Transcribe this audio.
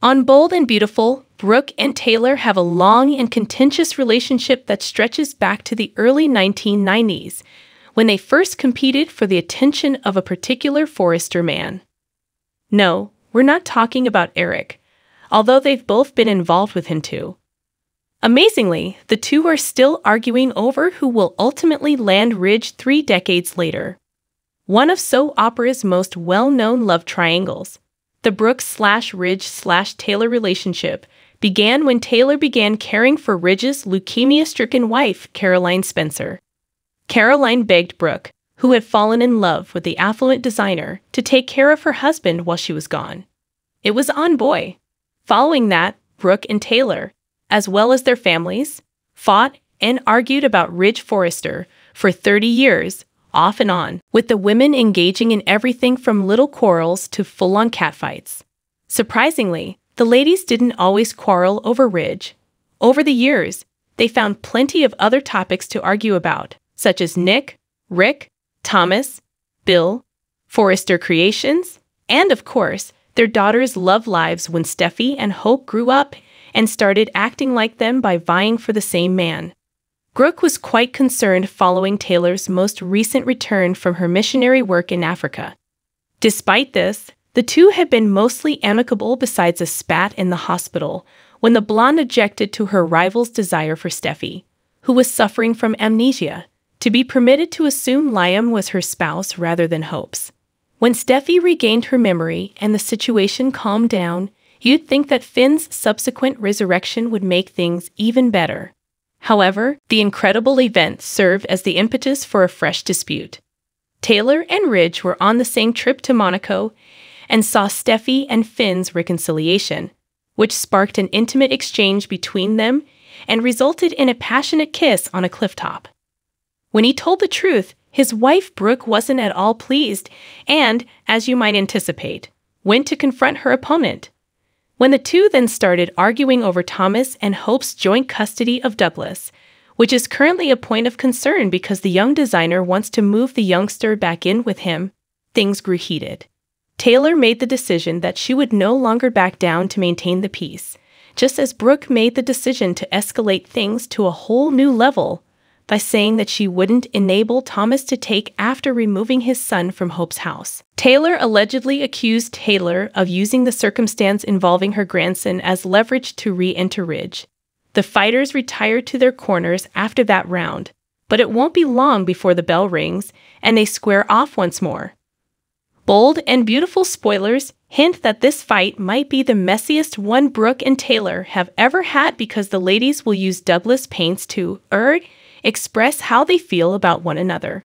On Bold and Beautiful, Brooke and Taylor have a long and contentious relationship that stretches back to the early 1990s, when they first competed for the attention of a particular Forrester man. No, we're not talking about Eric, although they've both been involved with him too. Amazingly, the two are still arguing over who will ultimately land Ridge 3 decades later. One of soap opera's most well-known love triangles, the Brooke/Ridge/Taylor relationship, began when Taylor began caring for Ridge's leukemia-stricken wife, Caroline Spencer. Caroline begged Brooke, who had fallen in love with the affluent designer, to take care of her husband while she was gone. It was on boy. Following that, Brooke and Taylor, as well as their families, fought and argued about Ridge Forrester for 30 years, off and on, with the women engaging in everything from little quarrels to full-on catfights. Surprisingly, the ladies didn't always quarrel over Ridge. Over the years, they found plenty of other topics to argue about, such as Nick, Rick, Thomas, Bill, Forrester creations, and of course, their daughters' love lives when Steffi and Hope grew up and started acting like them by vying for the same man. Brooke was quite concerned following Taylor's most recent return from her missionary work in Africa. Despite this, the two had been mostly amicable besides a spat in the hospital when the blonde objected to her rival's desire for Steffi, who was suffering from amnesia, to be permitted to assume Liam was her spouse rather than Hope's. When Steffi regained her memory and the situation calmed down, you'd think that Finn's subsequent resurrection would make things even better. However, the incredible event served as the impetus for a fresh dispute. Taylor and Ridge were on the same trip to Monaco and saw Steffi and Finn's reconciliation, which sparked an intimate exchange between them and resulted in a passionate kiss on a clifftop. When he told the truth, his wife Brooke wasn't at all pleased and, as you might anticipate, went to confront her opponent. When the two then started arguing over Thomas and Hope's joint custody of Douglas, which is currently a point of concern because the young designer wants to move the youngster back in with him, things grew heated. Taylor made the decision that she would no longer back down to maintain the peace, just as Brooke made the decision to escalate things to a whole new level by saying that she wouldn't enable Thomas to take after removing his son from Hope's house. Taylor allegedly accused Taylor of using the circumstance involving her grandson as leverage to re-enter Ridge. The fighters retired to their corners after that round, but it won't be long before the bell rings and they square off once more. Bold and Beautiful spoilers hint that this fight might be the messiest one Brooke and Taylor have ever had because the ladies will use Douglas paints to express how they feel about one another.